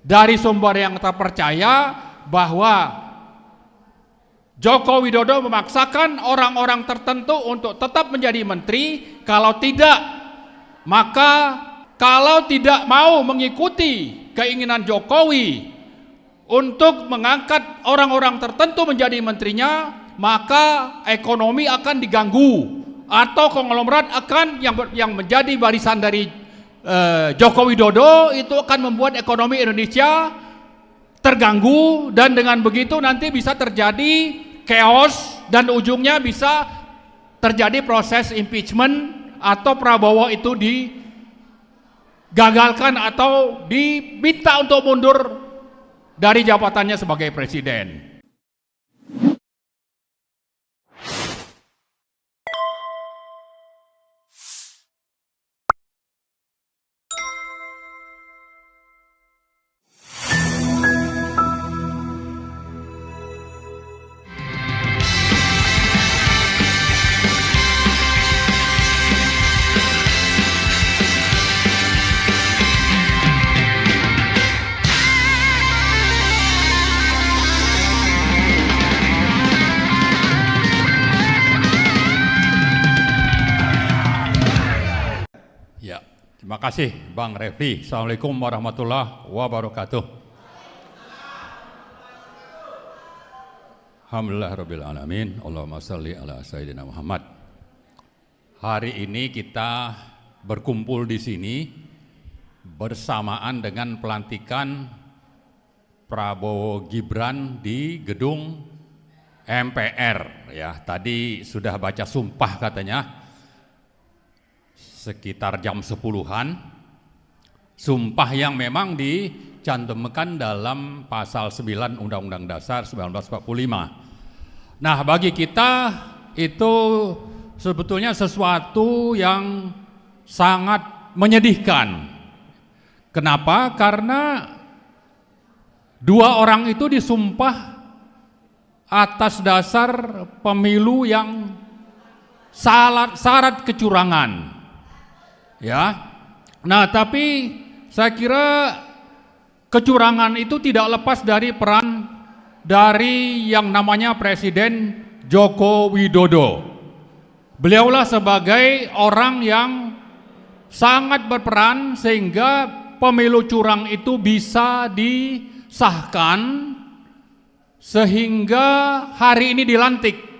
dari sumber yang terpercaya bahwa Joko Widodo memaksakan orang-orang tertentu untuk tetap menjadi menteri. Kalau tidak, maka kalau tidak mau mengikuti keinginan Jokowi untuk mengangkat orang-orang tertentu menjadi menterinya, maka ekonomi akan diganggu atau konglomerat akan yang menjadi barisan dari Joko Widodo itu akan membuat ekonomi Indonesia terganggu, dan dengan begitu nanti bisa terjadi chaos dan ujungnya bisa terjadi proses impeachment atau Prabowo itu digagalkan atau diminta untuk mundur dari jabatannya sebagai presiden. Terima kasih Bang Refli. Assalamualaikum warahmatullahi wabarakatuh. Alhamdulillahirabbil alamin. Allahumma shalli ala sayyidina Muhammad. Hari ini kita berkumpul di sini bersamaan dengan pelantikan Prabowo Gibran di gedung MPR ya. Tadi sudah baca sumpah katanya sekitar jam 10-an, sumpah yang memang dicantumkan dalam pasal 9 Undang-Undang Dasar 1945. Nah, bagi kita itu sebetulnya sesuatu yang sangat menyedihkan. Kenapa? Karena dua orang itu disumpah atas dasar pemilu yang syarat kecurangan. Ya, nah tapi saya kira kecurangan itu tidak lepas dari peran dari yang namanya Presiden Joko Widodo. Beliaulah sebagai orang yang sangat berperan sehingga pemilu curang itu bisa disahkan sehingga hari ini dilantik.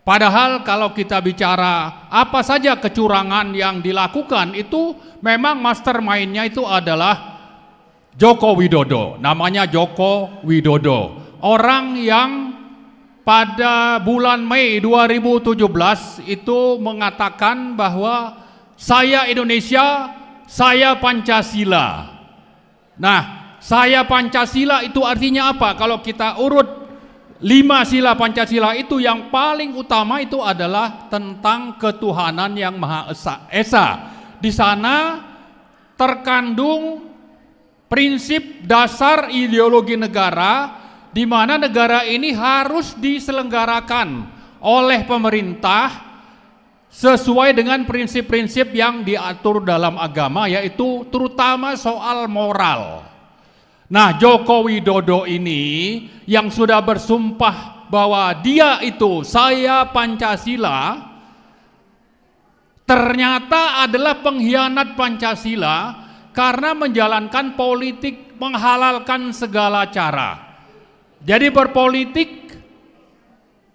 Padahal kalau kita bicara apa saja kecurangan yang dilakukan itu memang mastermind-nya itu adalah Joko Widodo, namanya Joko Widodo. Orang yang pada bulan Mei 2017 itu mengatakan bahwa saya Indonesia, saya Pancasila. Nah, saya Pancasila itu artinya apa? Kalau kita urut 5 sila Pancasila itu yang paling utama itu adalah tentang ketuhanan yang Maha Esa. Di sana terkandung prinsip dasar ideologi negara di mana negara ini harus diselenggarakan oleh pemerintah sesuai dengan prinsip-prinsip yang diatur dalam agama, yaitu terutama soal moral. Nah, Joko Widodo ini yang sudah bersumpah bahwa dia itu saya Pancasila, ternyata adalah pengkhianat Pancasila karena menjalankan politik menghalalkan segala cara. Jadi berpolitik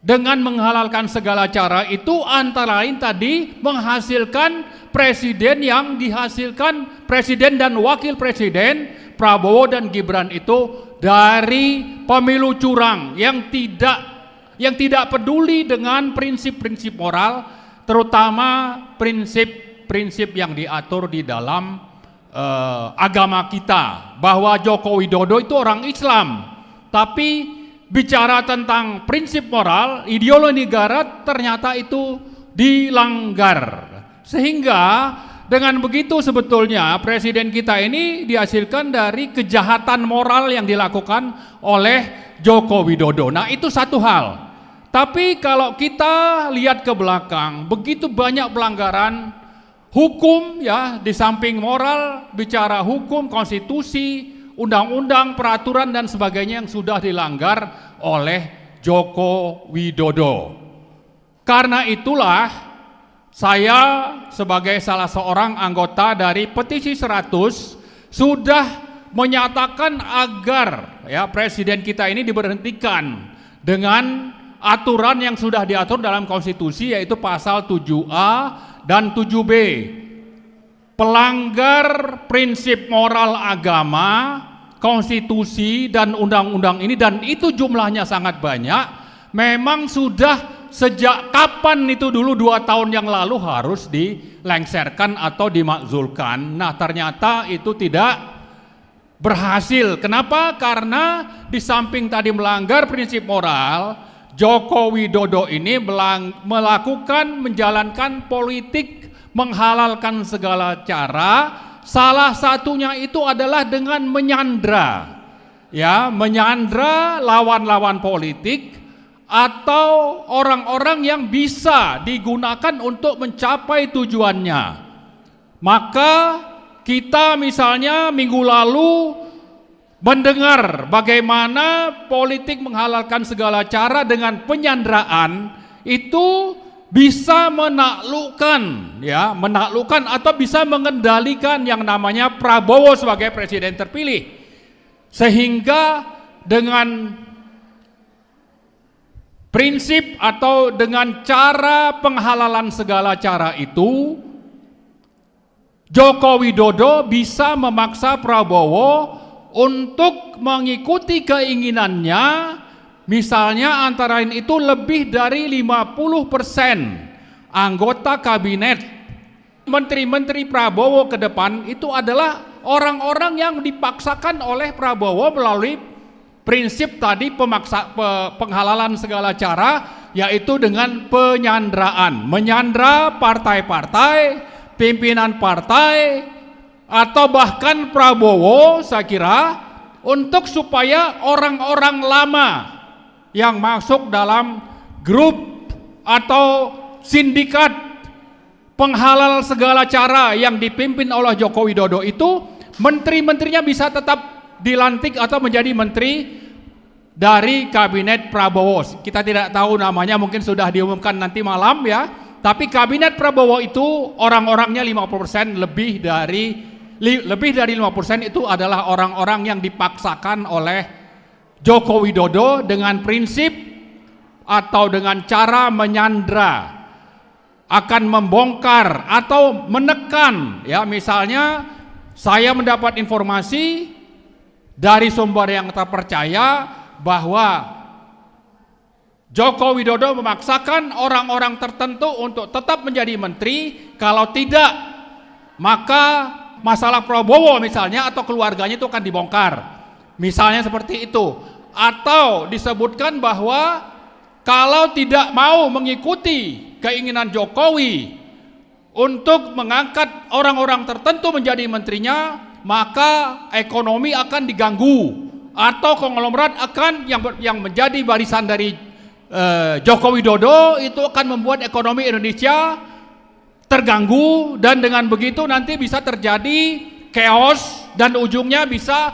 dengan menghalalkan segala cara itu antara lain tadi menghasilkan presiden yang dihasilkan presiden dan wakil presiden Prabowo dan Gibran itu dari pemilu curang yang tidak peduli dengan prinsip-prinsip moral, terutama prinsip-prinsip yang diatur di dalam agama kita, bahwa Joko Widodo itu orang Islam, tapi bicara tentang prinsip moral, ideologi negara ternyata itu dilanggar. Sehingga dengan begitu sebetulnya presiden kita ini dihasilkan dari kejahatan moral yang dilakukan oleh Joko Widodo. Nah, itu satu hal. Tapi kalau kita lihat ke belakang, begitu banyak pelanggaran hukum ya, di samping moral, bicara hukum, konstitusi, undang-undang, peraturan dan sebagainya yang sudah dilanggar oleh Joko Widodo. Karena itulah saya sebagai salah seorang anggota dari Petisi 100 sudah menyatakan agar ya presiden kita ini diberhentikan dengan aturan yang sudah diatur dalam konstitusi, yaitu pasal 7A dan 7B. Pelanggar prinsip moral agama, konstitusi dan undang-undang ini, dan itu jumlahnya sangat banyak, memang sudah sejak kapan itu dulu 2 tahun yang lalu harus dilengserkan atau dimakzulkan. Nah, ternyata itu tidak berhasil. Kenapa? Karena di samping tadi melanggar prinsip moral, Joko Widodo ini menjalankan politik menghalalkan segala cara. Salah satunya itu adalah dengan menyandra, ya, menyandra lawan-lawan politik atau orang-orang yang bisa digunakan untuk mencapai tujuannya. Maka kita misalnya minggu lalu mendengar bagaimana politik menghalalkan segala cara dengan penyandraan itu bisa menaklukkan, ya, menaklukkan atau bisa mengendalikan yang namanya Prabowo sebagai presiden terpilih. Sehingga dengan prinsip atau dengan cara penghalalan segala cara itu, Joko Widodo bisa memaksa Prabowo untuk mengikuti keinginannya. Misalnya antara lain itu lebih dari 50% anggota kabinet menteri-menteri Prabowo ke depan itu adalah orang-orang yang dipaksakan oleh Prabowo melalui prinsip tadi penghalalan segala cara, yaitu dengan penyandraan, menyandra partai-partai, pimpinan partai, atau bahkan Prabowo saya kira untuk supaya orang-orang lama yang masuk dalam grup atau sindikat penghalal segala cara yang dipimpin oleh Joko Widodo itu, menteri-menterinya bisa tetap dilantik atau menjadi menteri dari kabinet Prabowo. Kita tidak tahu namanya, mungkin sudah diumumkan nanti malam ya. Tapi kabinet Prabowo itu orang-orangnya 50% lebih dari 50% itu adalah orang-orang yang dipaksakan oleh Joko Widodo dengan prinsip atau dengan cara menyandra, akan membongkar atau menekan, ya, misalnya saya mendapat informasi dari sumber yang terpercaya bahwa Joko Widodo memaksakan orang-orang tertentu untuk tetap menjadi menteri, kalau tidak maka masalah Prabowo misalnya atau keluarganya itu akan dibongkar. Misalnya seperti itu. Atau disebutkan bahwa kalau tidak mau mengikuti keinginan Jokowi untuk mengangkat orang-orang tertentu menjadi menterinya, maka ekonomi akan diganggu atau konglomerat akan yang menjadi barisan dari Joko Widodo itu akan membuat ekonomi Indonesia terganggu, dan dengan begitu nanti bisa terjadi chaos dan ujungnya bisa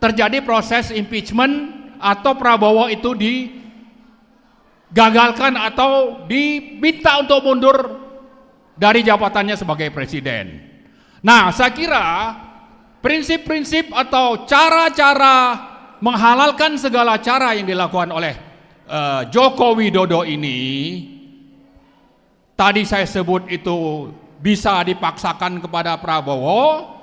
terjadi proses impeachment atau Prabowo itu digagalkan atau diminta untuk mundur dari jabatannya sebagai presiden. Nah, saya kira prinsip-prinsip atau cara-cara menghalalkan segala cara yang dilakukan oleh Joko Widodo ini, tadi saya sebut itu bisa dipaksakan kepada Prabowo,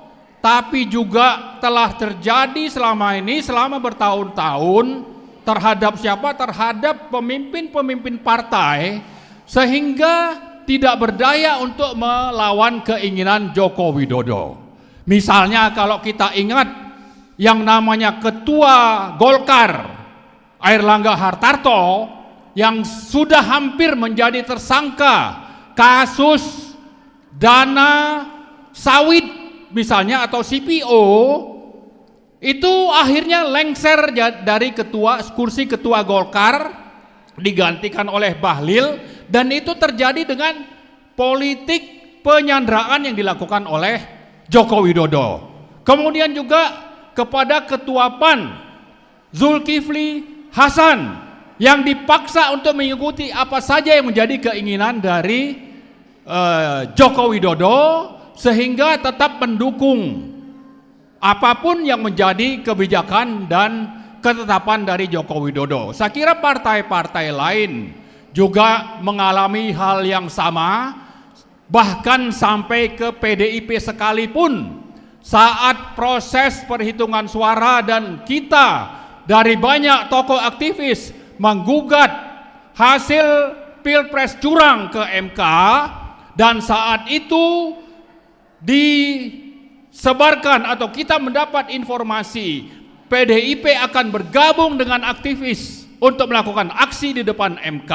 tapi juga telah terjadi selama ini, selama bertahun-tahun, terhadap siapa? Terhadap pemimpin-pemimpin partai, sehingga tidak berdaya untuk melawan keinginan Joko Widodo. Misalnya kalau kita ingat yang namanya Ketua Golkar Airlangga Hartarto yang sudah hampir menjadi tersangka kasus dana sawit misalnya atau CPO, itu akhirnya lengser dari kursi ketua Golkar, digantikan oleh Bahlil, dan itu terjadi dengan politik penyanderaan yang dilakukan oleh Joko Widodo. Kemudian juga kepada Ketua PAN Zulkifli Hasan yang dipaksa untuk mengikuti apa saja yang menjadi keinginan dari Joko Widodo sehingga tetap mendukung apapun yang menjadi kebijakan dan ketetapan dari Joko Widodo. Saya kira partai-partai lain juga mengalami hal yang sama, bahkan sampai ke PDIP sekalipun saat proses perhitungan suara dan kita dari banyak tokoh aktivis menggugat hasil Pilpres curang ke MK, dan saat itu disebarkan atau kita mendapat informasi PDIP akan bergabung dengan aktivis untuk melakukan aksi di depan MK,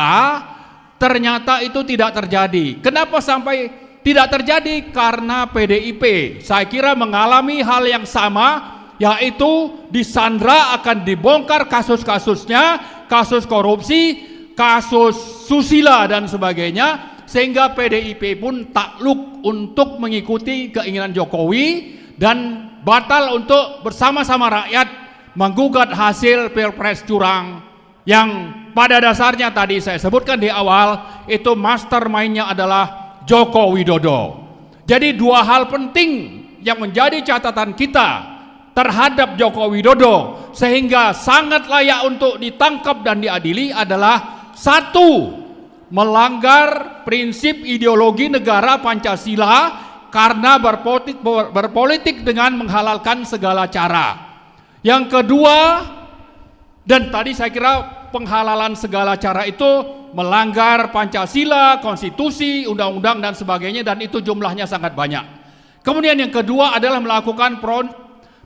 ternyata itu tidak terjadi. Kenapa sampai tidak terjadi? Karena PDIP saya kira mengalami hal yang sama, yaitu disandra akan dibongkar kasus-kasusnya, kasus korupsi, kasus susila dan sebagainya, sehingga PDIP pun takluk untuk mengikuti keinginan Jokowi dan batal untuk bersama-sama rakyat menggugat hasil Pilpres curang yang pada dasarnya tadi saya sebutkan di awal itu mastermind-nya adalah Joko Widodo. Jadi dua hal penting yang menjadi catatan kita terhadap Joko Widodo sehingga sangat layak untuk ditangkap dan diadili adalah: satu, melanggar prinsip ideologi negara Pancasila karena berpolitik dengan menghalalkan segala cara. Yang kedua, dan tadi saya kira penghalalan segala cara itu melanggar Pancasila, konstitusi, undang-undang dan sebagainya, dan itu jumlahnya sangat banyak. Kemudian yang kedua adalah melakukan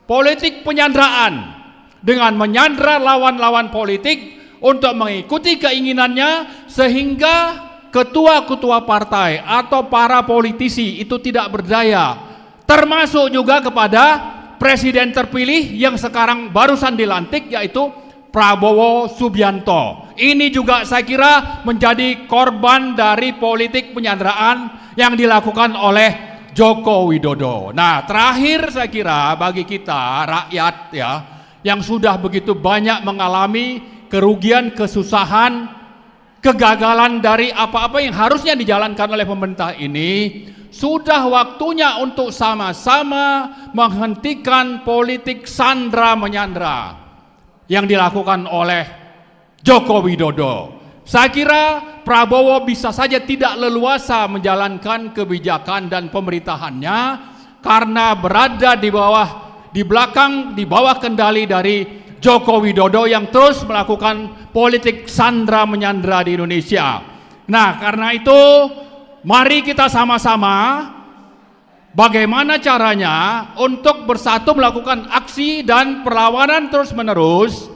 politik penyanderaan dengan menyandera lawan-lawan politik untuk mengikuti keinginannya sehingga ketua-ketua partai atau para politisi itu tidak berdaya, termasuk juga kepada presiden terpilih yang sekarang barusan dilantik, yaitu Prabowo Subianto. Ini juga saya kira menjadi korban dari politik penyanderaan yang dilakukan oleh Joko Widodo. Nah, terakhir saya kira bagi kita rakyat ya, yang sudah begitu banyak mengalami kerugian, kesusahan, kegagalan dari apa-apa yang harusnya dijalankan oleh pemerintah ini, sudah waktunya untuk sama-sama menghentikan politik sandra menyandra yang dilakukan oleh Joko Widodo. Saya kira Prabowo bisa saja tidak leluasa menjalankan kebijakan dan pemerintahannya karena berada di bawah kendali dari Joko Widodo yang terus melakukan politik sandra menyandra di Indonesia. Nah, karena itu mari kita sama-sama bagaimana caranya untuk bersatu melakukan aksi dan perlawanan terus-menerus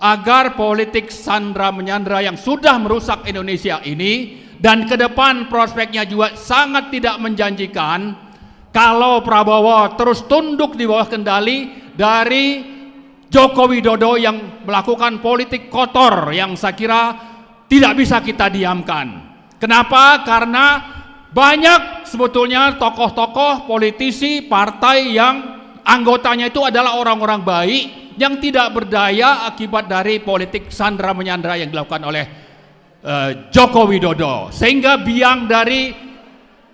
agar politik sandra menyandra yang sudah merusak Indonesia ini dan ke depan prospeknya juga sangat tidak menjanjikan kalau Prabowo terus tunduk di bawah kendali dari Joko Widodo yang melakukan politik kotor yang saya kira tidak bisa kita diamkan. Kenapa? Karena banyak sebetulnya tokoh-tokoh politisi partai yang anggotanya itu adalah orang-orang baik yang tidak berdaya akibat dari politik sandra menyandra yang dilakukan oleh Joko Widodo, sehingga biang dari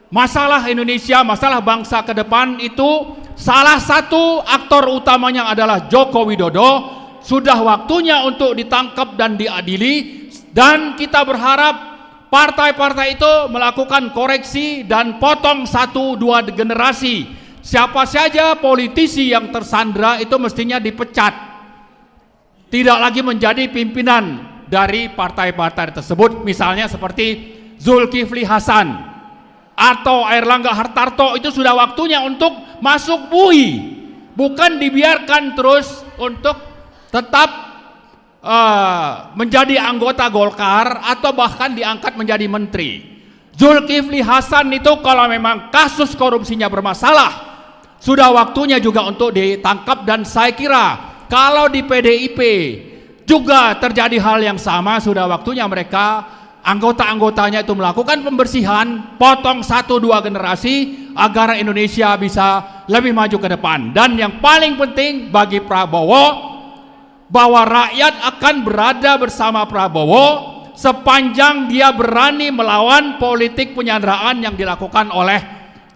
masalah Indonesia, masalah bangsa ke depan itu salah satu aktor utamanya adalah Joko Widodo. Sudah waktunya untuk ditangkap dan diadili, dan kita berharap partai-partai itu melakukan koreksi dan potong 1-2 generasi. Siapa saja politisi yang tersandra itu mestinya dipecat, tidak lagi menjadi pimpinan dari partai-partai tersebut. Misalnya seperti Zulkifli Hasan atau Airlangga Hartarto, itu sudah waktunya untuk masuk bui, bukan dibiarkan terus untuk tetap menjadi anggota Golkar atau bahkan diangkat menjadi menteri. Zulkifli Hasan itu kalau memang kasus korupsinya bermasalah, sudah waktunya juga untuk ditangkap. Dan saya kira kalau di PDIP juga terjadi hal yang sama, sudah waktunya mereka anggota-anggotanya itu melakukan pembersihan, potong 1-2 generasi agar Indonesia bisa lebih maju ke depan. Dan yang paling penting bagi Prabowo, bahwa rakyat akan berada bersama Prabowo sepanjang dia berani melawan politik penyanderaan yang dilakukan oleh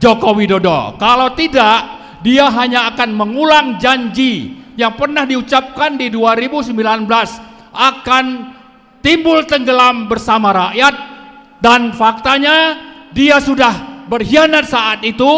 Joko Widodo. Kalau tidak, dia hanya akan mengulang janji yang pernah diucapkan di 2019, akan timbul tenggelam bersama rakyat, dan faktanya dia sudah berkhianat saat itu.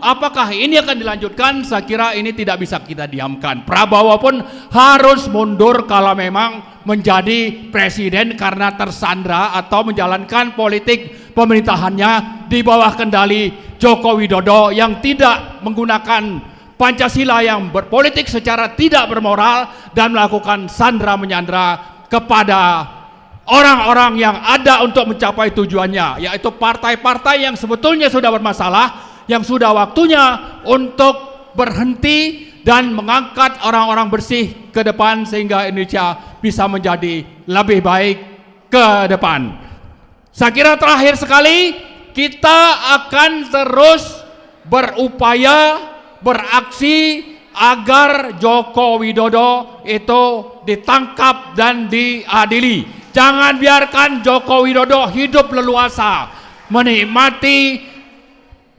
Apakah ini akan dilanjutkan? Saya kira ini tidak bisa kita diamkan. Prabowo pun harus mundur kalau memang menjadi presiden karena tersandra atau menjalankan politik pemerintahannya di bawah kendali Joko Widodo yang tidak menggunakan Pancasila, yang berpolitik secara tidak bermoral dan melakukan sandra menyandra kepada orang-orang yang ada untuk mencapai tujuannya, yaitu partai-partai yang sebetulnya sudah bermasalah, yang sudah waktunya untuk berhenti dan mengangkat orang-orang bersih ke depan sehingga Indonesia bisa menjadi lebih baik ke depan. Saya kira terakhir sekali, kita akan terus berupaya beraksi agar Joko Widodo itu ditangkap dan diadili. Jangan biarkan Joko Widodo hidup leluasa menikmati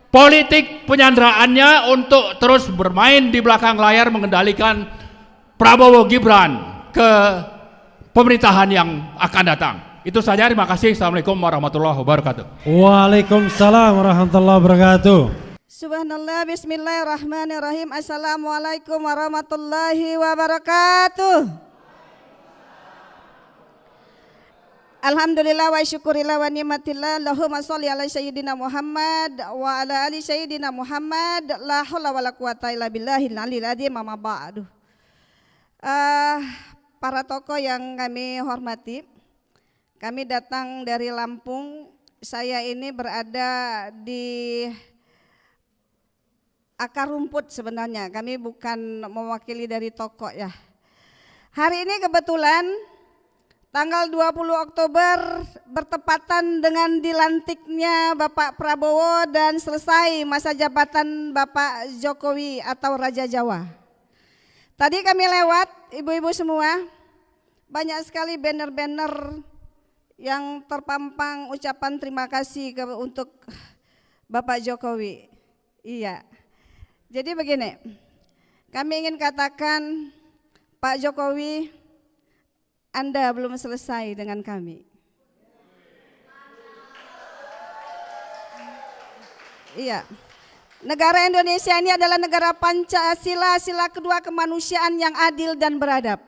politik penyanderaannya untuk terus bermain di belakang layar mengendalikan Prabowo Gibran ke pemerintahan yang akan datang. Itu saja, terima kasih. Assalamualaikum warahmatullahi wabarakatuh. Waalaikumsalam warahmatullahi wabarakatuh. Subhanallah, bismillahirrahmanirrahim. Assalamualaikum warahmatullahi wabarakatuh. Alhamdulillah wa syukurillah wa ni'matillah. Allahumma sholli ala sayyidina Muhammad wa ala ali sayyidina Muhammad. La haula wala quwata illa billahil aliyil azim. Amma ba'du. Para tokoh yang kami hormati, kami datang dari Lampung. Saya ini berada di akar rumput sebenarnya. Kami bukan mewakili dari tokoh ya. Hari ini kebetulan tanggal 20 Oktober bertepatan dengan dilantiknya Bapak Prabowo dan selesai masa jabatan Bapak Jokowi atau Raja Jawa. Tadi kami lewat, ibu-ibu semua, banyak sekali banner-banner yang terpampang ucapan terima kasih untuk Bapak Jokowi. Iya, jadi begini, kami ingin katakan Pak Jokowi, Anda belum selesai dengan kami. Iya. Negara Indonesia ini adalah negara Pancasila, sila kedua kemanusiaan yang adil dan beradab.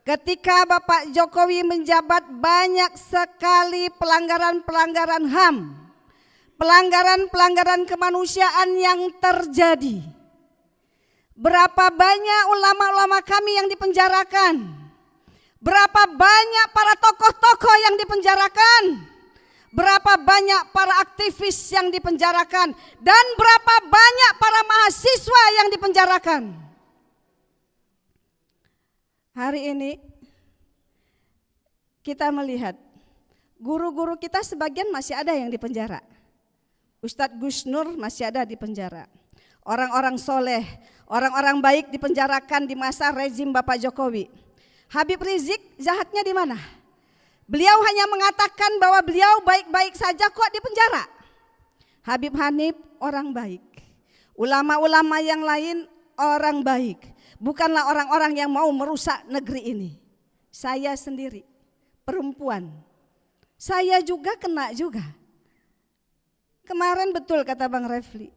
Ketika Bapak Jokowi menjabat, banyak sekali pelanggaran-pelanggaran HAM, pelanggaran-pelanggaran kemanusiaan yang terjadi. Berapa banyak ulama-ulama kami yang dipenjarakan? Berapa banyak para tokoh-tokoh yang dipenjarakan? Berapa banyak para aktivis yang dipenjarakan? Dan berapa banyak para mahasiswa yang dipenjarakan? Hari ini kita melihat guru-guru kita sebagian masih ada yang dipenjara. Ustadz Gus Nur masih ada di penjara. Orang-orang soleh, orang-orang baik dipenjarakan di masa rezim Bapak Jokowi. Habib Rizik jahatnya di mana? Beliau hanya mengatakan bahwa beliau baik-baik saja kok di penjara. Habib Hanif orang baik. Ulama-ulama yang lain orang baik. Bukanlah orang-orang yang mau merusak negeri ini. Saya sendiri perempuan. Saya juga kena juga. Kemarin betul kata Bang Refli.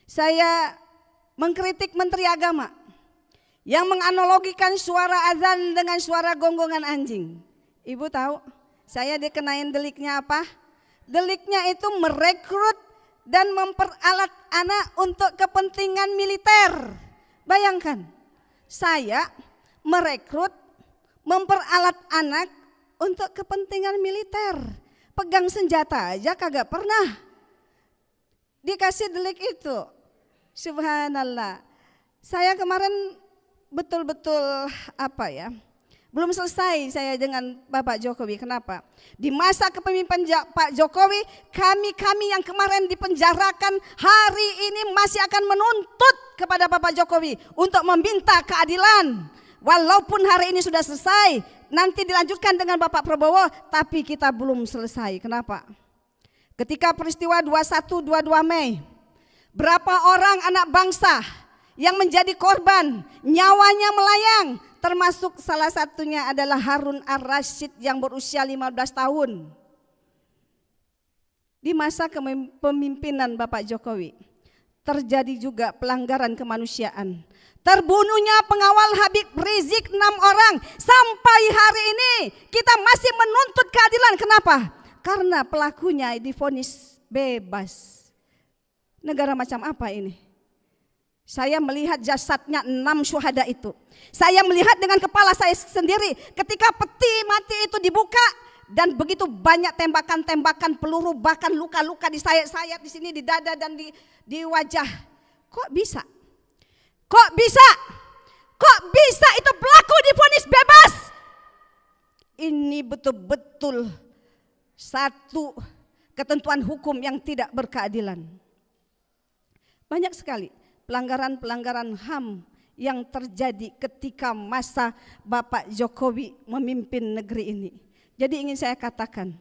Saya mengkritik Menteri Agama yang menganalogikan suara azan dengan suara gonggongan anjing. Ibu tahu saya dikenain deliknya apa? Deliknya itu merekrut dan memperalat anak untuk kepentingan militer. Bayangkan, saya merekrut, memperalat anak untuk kepentingan militer. Pegang senjata aja kagak pernah dikasih delik itu. Subhanallah. Saya kemarin betul-betul Belum selesai saya dengan Bapak Jokowi. Kenapa? Di masa kepemimpinan Pak Jokowi, kami yang kemarin dipenjarakan hari ini masih akan menuntut kepada Bapak Jokowi untuk meminta keadilan. Walaupun hari ini sudah selesai, nanti dilanjutkan dengan Bapak Prabowo, tapi kita belum selesai. Kenapa? Ketika peristiwa 21-22 Mei, berapa orang anak bangsa yang menjadi korban, nyawanya melayang, termasuk salah satunya adalah Harun Ar-Rasyid yang berusia 15 tahun. Di masa kepemimpinan Bapak Jokowi, terjadi juga pelanggaran kemanusiaan. Terbunuhnya pengawal Habib Rizik 6 orang. Sampai hari ini kita masih menuntut keadilan. Kenapa? Karena pelakunya divonis bebas. Negara macam apa ini? Saya melihat jasadnya 6 syuhada itu. Saya melihat dengan kepala saya sendiri ketika peti mati itu dibuka dan begitu banyak tembakan-tembakan peluru, bahkan luka-luka di sayap-sayap di sini, di dada dan di wajah. Kok bisa? Kok bisa? Kok bisa itu pelaku divonis bebas? Ini betul-betul satu ketentuan hukum yang tidak berkeadilan. Banyak sekali pelanggaran-pelanggaran HAM yang terjadi ketika masa Bapak Jokowi memimpin negeri ini. Jadi ingin saya katakan,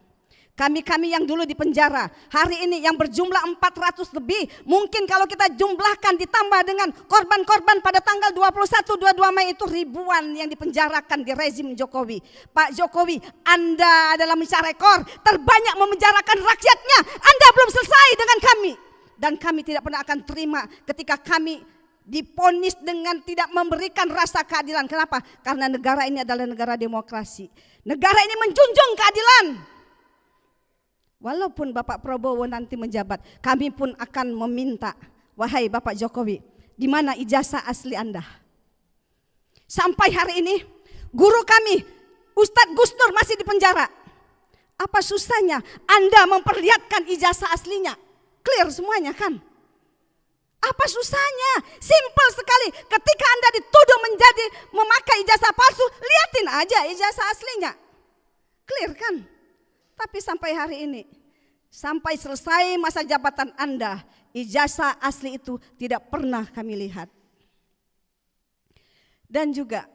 kami yang dulu di penjara, hari ini yang berjumlah 400 lebih, mungkin kalau kita jumlahkan ditambah dengan korban-korban pada tanggal 21-22 Mei itu ribuan yang dipenjarakan di rezim Jokowi. Pak Jokowi, Anda adalah mencatat rekor terbanyak memenjarakan rakyatnya. Anda belum selesai dengan kami. Dan kami tidak pernah akan terima ketika kami diponis dengan tidak memberikan rasa keadilan. Kenapa? Karena negara ini adalah negara demokrasi. Negara ini menjunjung keadilan. Walaupun Bapak Prabowo nanti menjabat, kami pun akan meminta, wahai Bapak Jokowi, di mana ijazah asli Anda? Sampai hari ini guru kami, Ustadz Gus Nur masih di penjara. Apa susahnya Anda memperlihatkan ijazah aslinya? Clear semuanya kan? Apa susahnya? Simpel sekali. Ketika Anda dituduh memakai ijazah palsu, liatin aja ijazah aslinya. Clear kan? Tapi sampai hari ini, sampai selesai masa jabatan Anda, ijazah asli itu tidak pernah kami lihat. Dan juga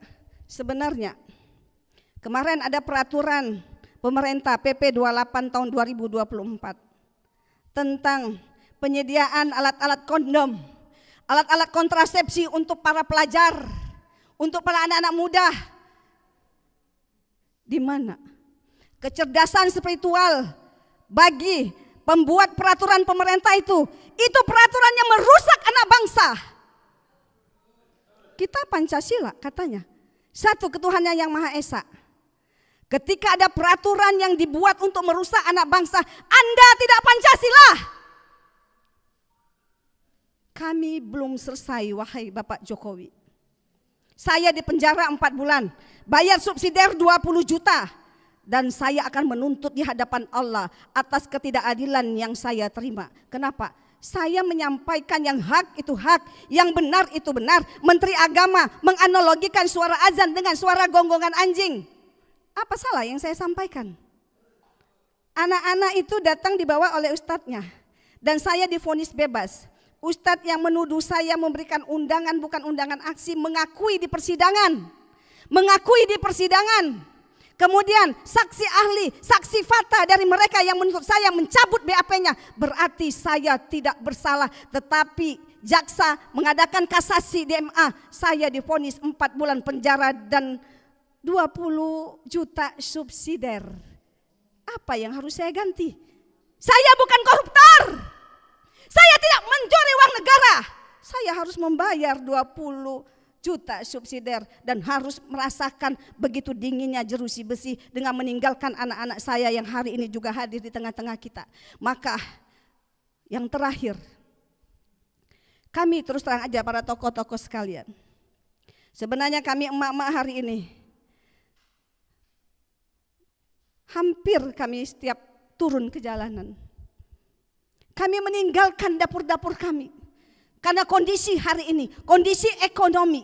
sebenarnya kemarin ada peraturan pemerintah PP 28 tahun 2024 tentang penyediaan alat-alat kondom, alat-alat kontrasepsi untuk para pelajar, untuk para anak-anak muda. Di mana kecerdasan spiritual bagi pembuat peraturan pemerintah itu peraturan yang merusak anak bangsa. Kita Pancasila katanya, satu ketuhanan yang Maha Esa. Ketika ada peraturan yang dibuat untuk merusak anak bangsa, Anda tidak Pancasila. Kami belum selesai, wahai Bapak Jokowi. Saya di penjara 4 bulan, bayar subsidiar 20 juta. Dan saya akan menuntut di hadapan Allah atas ketidakadilan yang saya terima. Kenapa? Saya menyampaikan yang hak itu hak, yang benar itu benar. Menteri Agama menganalogikan suara azan dengan suara gonggongan anjing. Apa salah yang saya sampaikan? Anak-anak itu datang dibawa oleh ustadznya dan saya divonis bebas. Ustadz yang menuduh saya memberikan undangan bukan undangan aksi mengakui di persidangan. Kemudian saksi ahli, saksi fakta dari mereka yang menuntut saya mencabut BAP-nya. Berarti saya tidak bersalah, tetapi jaksa mengadakan kasasi DMA. Saya divonis 4 bulan penjara dan 20 juta subsidiar. Apa yang harus saya ganti? Saya bukan koruptor. Saya tidak mencuri uang negara. Saya harus membayar 20 juta subsidiar dan harus merasakan begitu dinginnya jeruji besi dengan meninggalkan anak-anak saya yang hari ini juga hadir di tengah-tengah kita. Maka yang terakhir, kami terus terang aja para tokoh-tokoh sekalian. Sebenarnya kami emak-emak hari ini hampir kami setiap turun ke jalanan. Kami meninggalkan dapur-dapur kami. Karena kondisi hari ini, kondisi ekonomi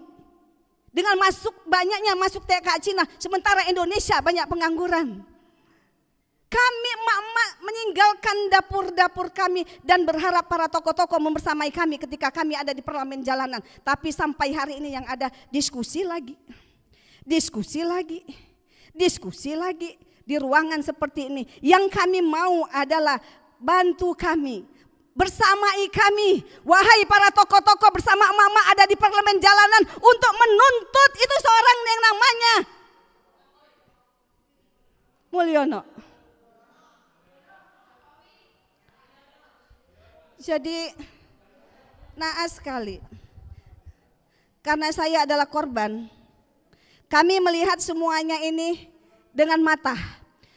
Dengan banyaknya masuk TKA Cina, sementara Indonesia banyak pengangguran. Kami emak-emak meninggalkan dapur-dapur kami dan berharap para tokoh-tokoh membersamai kami ketika kami ada di parlemen jalanan. Tapi sampai hari ini yang ada diskusi lagi, diskusi lagi, diskusi lagi di ruangan seperti ini. Yang kami mau adalah bantu kami, bersamai kami, wahai para tokoh-tokoh bersama emak-emak ada di parlemen jalanan untuk menuntut itu seorang yang namanya Mulyono. Jadi naas sekali, karena saya adalah korban. Kami melihat semuanya ini dengan mata,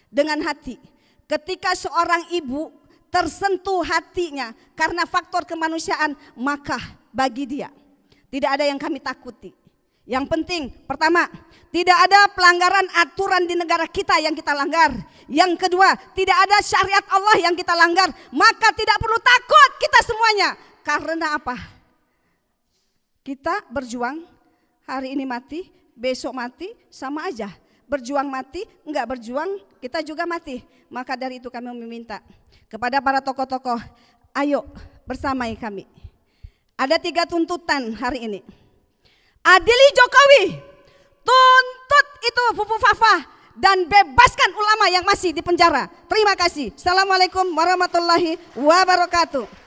dengan hati. Ketika seorang ibu tersentuh hatinya karena faktor kemanusiaan, maka bagi dia tidak ada yang kami takuti. Yang penting pertama, tidak ada pelanggaran aturan di negara kita yang kita langgar. Yang kedua, tidak ada syariat Allah yang kita langgar. Maka tidak perlu takut kita semuanya. Karena apa? Kita berjuang, hari ini mati, besok mati, sama aja. Berjuang mati, enggak berjuang kita juga mati. Maka dari itu kami meminta kepada para tokoh-tokoh, ayo bersamai kami. Ada 3 tuntutan hari ini. Adili Jokowi, tuntut itu Fufu Fafa, dan bebaskan ulama yang masih di penjara. Terima kasih. Assalamualaikum warahmatullahi wabarakatuh.